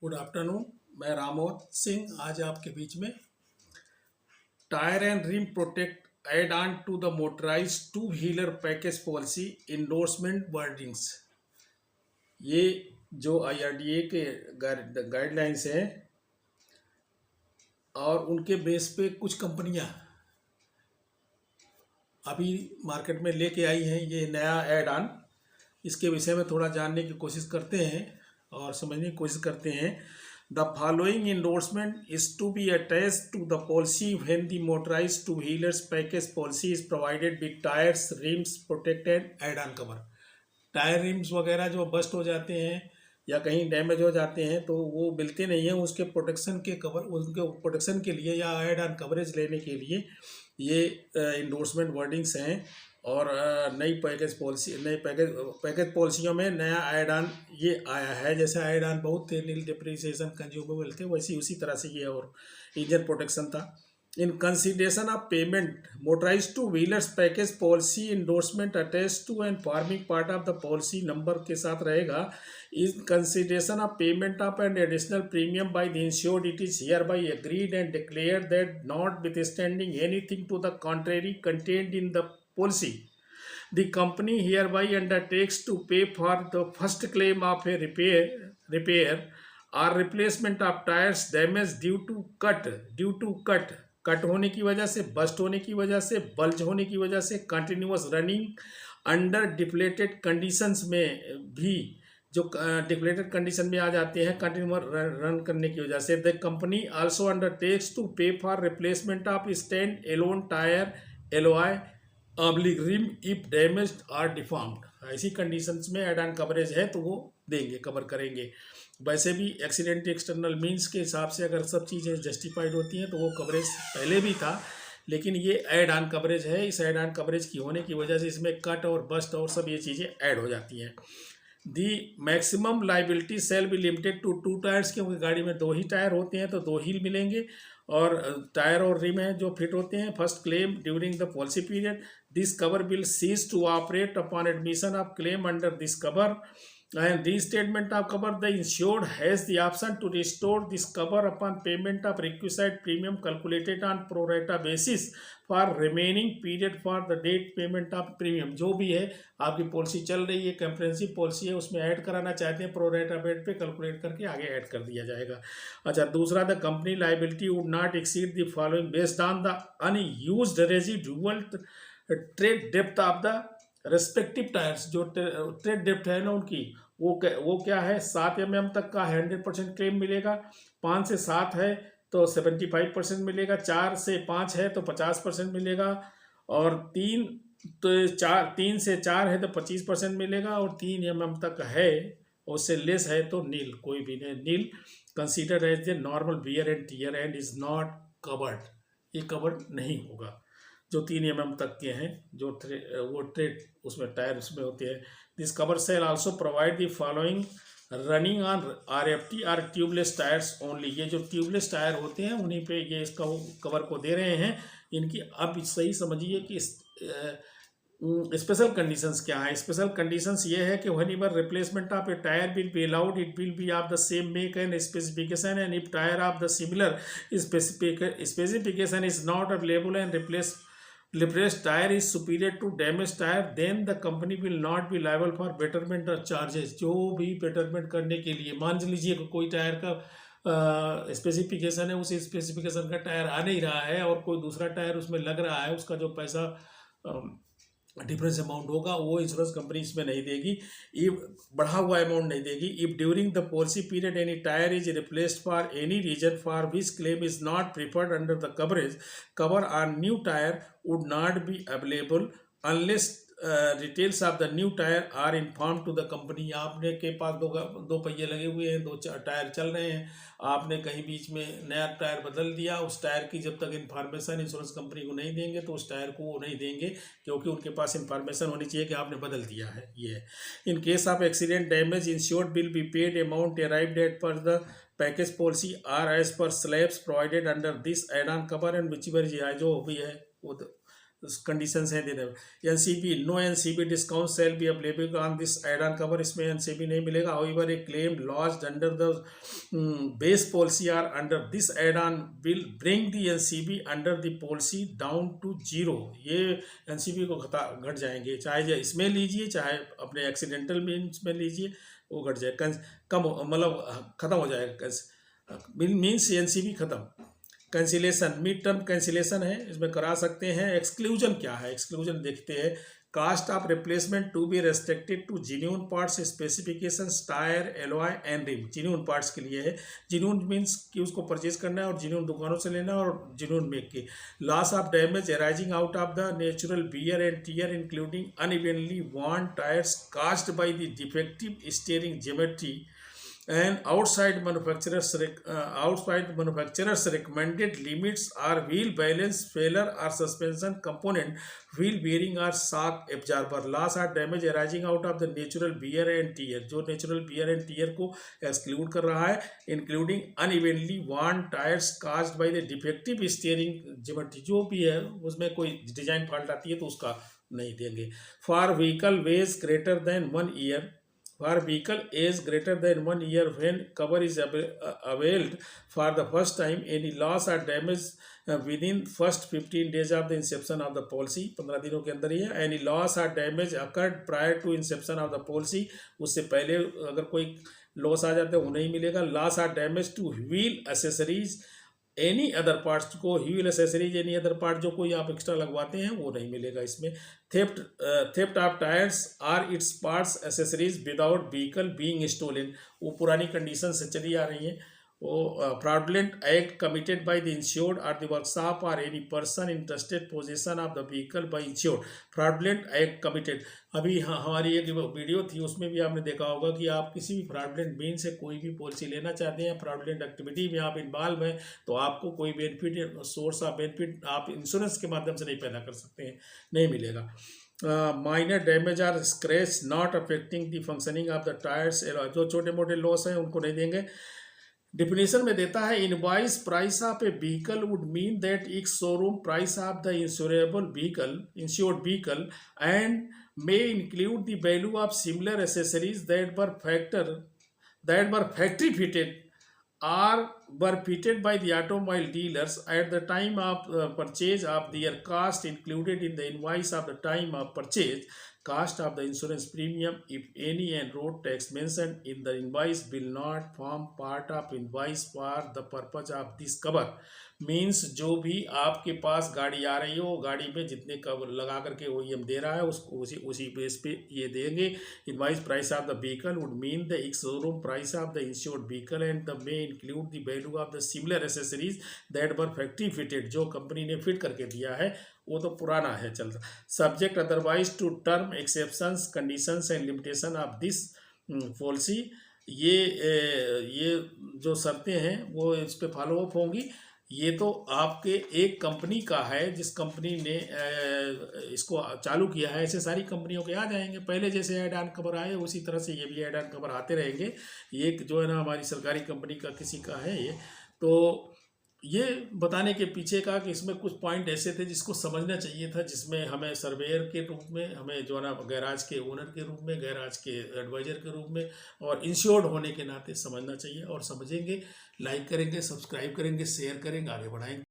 Good afternoon. मैं रामोद सिंह आज आपके बीच में tyre and rim protect add on to the motorise two wheeler package policy endorsement wordings, ये जो IRDA के गाइडलाइंस हैं और उनके बेस पे कुछ कंपनियां अभी मार्केट में लेके आई हैं ये नया एड ऑन। इसके विषय में थोड़ा जानने की कोशिश करते हैं और समझने की कोशिश करते हैं। The following endorsement is to be attached to the policy when the motorised two wheelers package policy is provided with tyres, rims, protected add on cover. Tyre rims वगैरह जो बस्ट हो जाते हैं या कहीं डैमेज हो जाते हैं तो वो मिलते नहीं हैं, उसके प्रोटेक्शन के कवर, उनके प्रोटेक्शन के लिए या एड ऑन कवरेज लेने के लिए ये इंडोर्समेंट वर्डिंग्स हैं। और नई पैकेज पॉलिसियों में नया एड ऑन ये आया है। जैसे एड ऑन बहुत थे, नील डिप्रिसिएशन, कंज्यूमेबल थे, वैसे उसी तरह से ये और इंजन प्रोटेक्शन था। In consideration of payment, motorise two wheelers package policy endorsement attach to and forming part of the policy number के साथ रहेगा। In consideration of payment of an additional premium by the insured, it is hereby agreed and declare that notwithstanding anything to the contrary contained in the policy, the company hereby undertakes to pay for the first claim of a repair or replacement of tires damaged due to cut होने की वजह से, bast होने की वजह से, bulge होने की वजह से, continuous running under depleted conditions में भी, जो डिप्लेटेड कंडीशन में आ जाते हैं कंटिन्यूअस रन करने की वजह से। The company also undertakes to pay for replacement of stand alone tyre, LOI oblique rim if damaged or deformed. ऐसी कंडीशंस में एड ऑन कवरेज है तो वो देंगे, कवर करेंगे। वैसे भी एक्सीडेंट एक्सटर्नल मीन्स के हिसाब से अगर सब चीज़ें जस्टिफाइड होती हैं तो वो कवरेज पहले भी था, लेकिन ये एड ऑन कवरेज है। इस एड ऑन कवरेज की होने की वजह से इसमें कट और बस्ट और सब ये चीज़ें ऐड हो जाती हैं। The maximum liability shall be limited to 2 tyres, क्योंकि गाड़ी में 2 ही टायर होते हैं तो 2 ही मिलेंगे और टायर और रिम है जो फिट होते हैं। First claim during the policy period, this cover will cease to operate upon admission of claim under this cover and restatement of cover. The insured has the option to restore this cover upon payment of requisite premium calculated on pro rata basis for remaining period for the date payment of premium। जो भी है आपकी policy चल रही है, comprehensive policy है, उसमें add कराना चाहते हैं प्रो रेटा बेट पे कैलकुलेट करके आगे ऐड कर दिया जाएगा। अच्छा, दूसरा, the company liability would not exceed the following based on the unused residual trade depth of the respective tyres. जो ट्रेड डेप्थ है ना उनकी, वो क्या है, 7 mm तक का 100% क्लेम मिलेगा, 5 से 7 है तो 75% मिलेगा, 4 से 5 है तो 50% मिलेगा, और 3 से 4 है तो 25% मिलेगा, और 3 mm तक है उससे लेस है तो नील, कोई भी नहीं, nil consider as the normal wear and tear and is not covered. ये कवर्ड नहीं होगा। जो 3 mm तक के हैं, जो वो ट्रेड उसमें टायर उसमें होते हैं। This cover shall also provide the following running on RFT और ट्यूबलेस टायर्स ओनली। ये जो ट्यूबलेस टायर होते हैं उन्हीं पे ये इसका कवर को दे रहे हैं। इनकी अब सही समझिए कि स्पेशल कंडीशंस क्या है। स्पेशल कंडीशंस ये है कि whenever replacement of A tyre will be allowed, it will be of the same make and specification, and if tyre of the similar specification is not available and replaced tire is superior to damaged tire, then the company will not be liable for betterment or charges। जो भी betterment करने के लिए, मान लीजिए कि कोई tyre का स्पेसिफिकेशन है, उस स्पेसिफिकेशन का टायर आ नहीं रहा है और कोई दूसरा टायर उसमें लग रहा है, उसका जो पैसा डिफरेंस अमाउंट होगा वो इंश्योरेंस कंपनी इसमें नहीं देगी, इफ बढ़ा हुआ अमाउंट नहीं देगी। If during the policy period any tyre is replaced for any reason for which claim is not preferred under the coverage, cover on new tyre would not be available unless details of the new tyre are inform to the company. आपने के पास दो पहिए लगे हुए हैं, 2 tyre चल रहे हैं, आपने कहीं बीच में नया टायर बदल दिया, उस टायर की जब तक इन्फॉर्मेशन इंश्योरेंस कंपनी को नहीं देंगे तो उस टायर को वो नहीं देंगे, क्योंकि उनके पास इन्फॉर्मेशन होनी चाहिए कि आपने बदल दिया है। ये in case of accident damage, insured will be paid amount arrived at per the package policy or as per slabs provided under this add on cover and whichever जो भी है वो कंडीशंस हैं देने में। NCB, no NCB discount shall be available on this add on cover, इसमें NCB नहीं मिलेगा। However a claim launched under the base policy or under this add on will bring the NCB under the policy down to 0। ये NCB को घट जाएंगे, चाहे इसमें लीजिए चाहे अपने एक्सीडेंटल मीन्स में लीजिए, वो घट जाए, कम मतलब खत्म हो जाएगा। मीन्स एनसीबी खत्म। कैंसिलेशन, मिड टर्म कैंसिलेशन है, इसमें करा सकते हैं। एक्सक्लूजन क्या है, एक्सक्लूजन देखते हैं। Cost of replacement to be restricted to genuine parts specifications tyre alloy and rim, genuine parts के लिए है। जेन्युइन मीन्स कि उसको परचेज करना है और जेन्युइन दुकानों से लेना है और जेन्युइन मेक के। Loss of damage arising out of the natural wear and tear including unevenly worn tyres caused by the defective steering geometry and outside manufacturers recommended limits are wheel balance failure or suspension component, wheel bearing or shock absorber. Loss or damage arising out of the natural wear and tear, जो natural wear and tear को exclude कर रहा है, including unevenly worn tires caused by the defective steering geometry, जो भी है उसमें कोई डिजाइन फॉल्ट आती है तो उसका नहीं देंगे। For vehicle weighs greater than 1 year, for vehicle age greater than 1 year when cover is availed for the first time, any loss or damage within first 15 days of the inception of the policy, 15 दिनों के अंदर ही है। any loss or damage occurred prior to inception of the policy, उससे पहले अगर कोई loss आ जाता है वो नहीं मिलेगा। loss or damage to wheel accessories any other parts को, wheel accessories any other part जो कोई आप एक्स्ट्रा लगवाते हैं वो नहीं मिलेगा इसमें। Theft of tyres or its parts accessories without vehicle being stolen, वो पुरानी कंडीशन से चली आ रही हैं। वो fraudulent act committed by the insured और द वर्कशॉप और any person interested possession of the vehicle by insured, fraudulent act committed. अभी हमारी एक वीडियो थी उसमें भी आपने देखा होगा कि आप किसी भी फ्रॉडलेंट मीन से कोई भी पॉलिसी लेना चाहते हैं, फ्रॉडलेंट एक्टिविटी में आप इन्वॉल्व हैं, तो आपको कोई बेनिफिट, सोर्स ऑफ बेनिफिट आप इंश्योरेंस के माध्यम से नहीं पैदा कर सकते हैं, नहीं मिलेगा। Minor damage or scratch not affecting the functioning of the tyres, जो छोटे मोटे लॉस हैं उनको नहीं देंगे। डिफिनेशन में देता है invoice price of a vehicle would mean that एक showroom price of the insured vehicle and may include the value of similar accessories that were factory fitted or were fitted by the automobile dealers at the time of purchase of their cost included in the invoice of the time of purchase, cost of the insurance premium if any, and road tax mentioned in the invoice will not form part of invoice for the purpose of this cover। Means जो भी आपके पास गाड़ी आ रही हो, गाड़ी में जितने cover लगा करके OEM दे रहा है उसको उसी बेस पे ये देंगे। Invoice price of the vehicle would mean the showroom price of the insured vehicle and the may include the value of the similar accessories that were factory fitted, जो कंपनी ने fit करके दिया है वो तो पुराना है चलता। Subject otherwise to term exceptions conditions and limitation of this policy, ये जो शर्तें हैं वो इस पे फॉलो अप होंगी। ये तो आपके एक कंपनी का है जिस कंपनी ने इसको चालू किया है, ऐसे सारी कंपनियों के आ जाएंगे। पहले जैसे ऐड ऑन कवर आए उसी तरह से ये भी ऐड ऑन कवर आते रहेंगे। ये जो है ना हमारी सरकारी कंपनी का किसी का है ये, तो ये बताने के पीछे का कि इसमें कुछ पॉइंट ऐसे थे जिसको समझना चाहिए था, जिसमें हमें सर्वेयर के रूप में, हमें जो है ना गैराज के ओनर के रूप में, गैराज के एडवाइज़र के रूप में और इंश्योर्ड होने के नाते समझना चाहिए। और समझेंगे, लाइक करेंगे, सब्सक्राइब करेंगे, शेयर करेंगे, आगे बढ़ाएंगे।